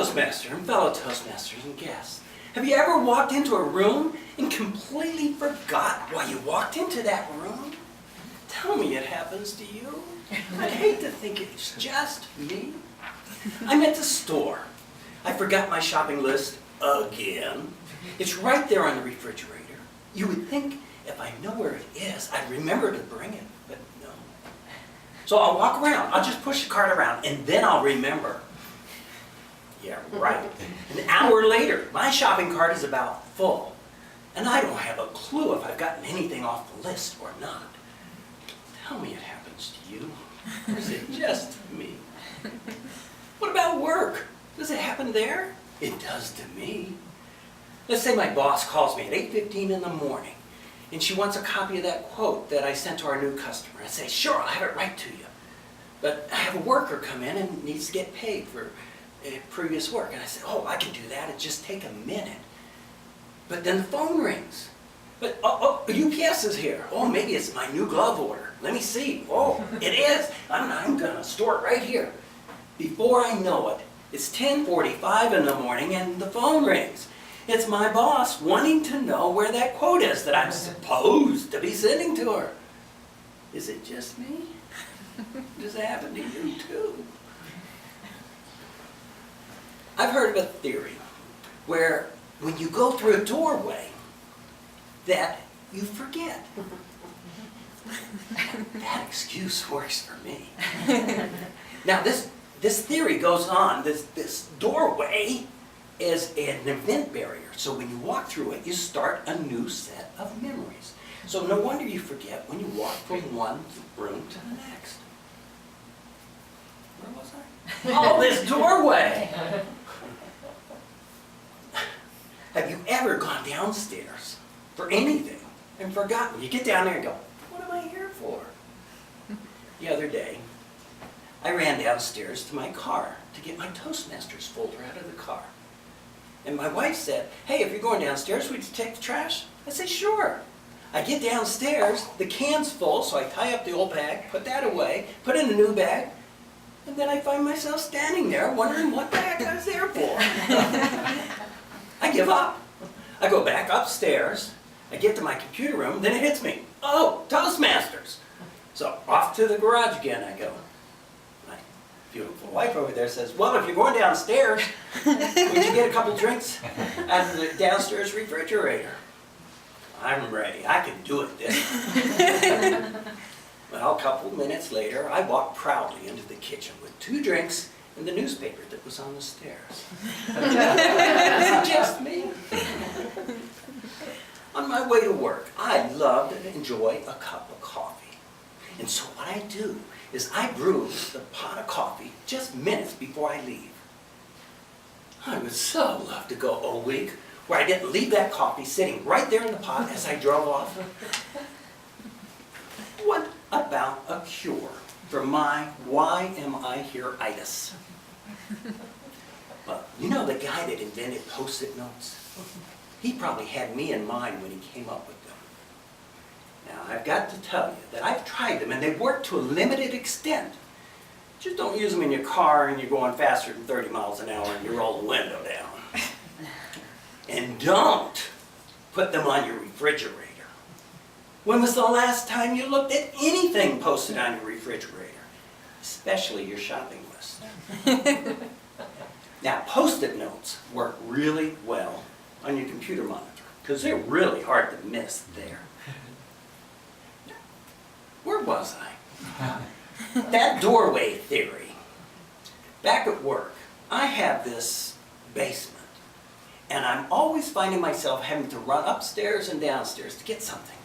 Toastmaster and fellow Toastmasters and guests, have you ever walked into a room and completely forgot why you walked into that room? Tell me it happens to you. I'd hate to think it's just me. I'm at the store. I forgot my shopping list again. It's right there on the refrigerator. You would think if I know where it is, I'd remember to bring it, but no. So I'll walk around. I'll just push the cart around, and then I'll remember. Yeah, right. An hour later, my shopping cart is about full, and I don't have a clue if I've gotten anything off the list or not. Tell me it happens to you, or is it just me? What about work? Does it happen there? It does to me. Let's say my boss calls me at 8:15 in the morning, and she wants a copy of that quote that I sent to our new customer. I say, sure, I'll have it right to you. But I have a worker come in and needs to get paid for previous work. And I say, oh, I can do that. It'll just take a minute. But then the phone rings. But, UPS is here. Oh, maybe it's my new glove order. Let me see. Oh, it is. I'm going to store it right here. Before I know it, it's 10:45 in the morning and the phone rings. It's my boss wanting to know where that quote is that I'm supposed to be sending to her. Is it just me? Does it happen to you too? I've heard of a theory where when you go through a doorway that you forget. That excuse works for me. Now this theory goes on. This doorway is an event barrier. So when you walk through it, you start a new set of memories. So no wonder you forget when you walk from one room to the next. Where was I? Oh, this doorway! Have you ever gone downstairs for anything and forgotten? You get down there and go, what am I here for? The other day, I ran downstairs to my car to get my Toastmasters folder out of the car. And my wife said, hey, if you're going downstairs, would you take the trash? I said, sure. I get downstairs, the can's full, so I tie up the old bag, put that away, put in a new bag, and then I find myself standing there wondering what bag I was there for. I give up. I go back upstairs, I get to my computer room, then it hits me. Oh, Toastmasters. So off to the garage again I go. My beautiful wife over there says, well, if you're going downstairs, would you get a couple drinks out of the downstairs refrigerator? I'm ready. I can do it this time. Well, a couple minutes later, I walked proudly into the kitchen with 2 drinks and the newspaper that was on the stairs. Is it just me? On my way to work, I love to enjoy a cup of coffee. And so what I do is I brew the pot of coffee just minutes before I leave. I would so love to go a week where I didn't leave that coffee sitting right there in the pot as I drove off. What about a cure for my why am I here-itis? Well, you know the guy that invented Post-it notes? He probably had me in mind when he came up with them. Now, I've got to tell you that I've tried them and they work to a limited extent. Just don't use them in your car and you're going faster than 30 miles an hour and you roll the window down. And don't put them on your refrigerator. When was the last time you looked at anything posted on your refrigerator? Especially your shopping list. Now, Post-it notes work really well on your computer monitor because they're really hard to miss there. Where was I? That doorway theory. Back at work, I have this basement. And I'm always finding myself having to run upstairs and downstairs to get something.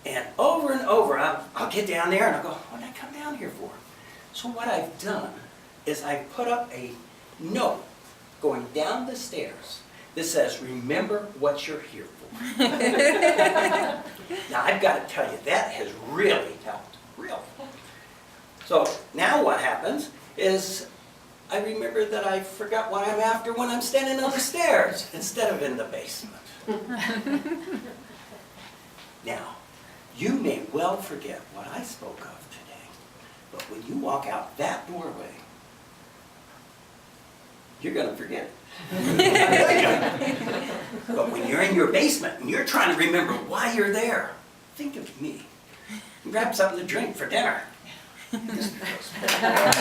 And over, I'll get down there and I'll go, what did I come down here for? So what I've done is I've put up a note going down the stairs that says, remember what you're here for. Now I've got to tell you, that has really helped, really. So now what happens is I remember that I forgot what I'm after when I'm standing on the stairs instead of in the basement. Now, you may well forget what I spoke of today, but when you walk out that doorway, you're gonna forget it. But when you're in your basement and you're trying to remember why you're there, think of me. Grab something to drink for dinner. Mr. Toastmaster.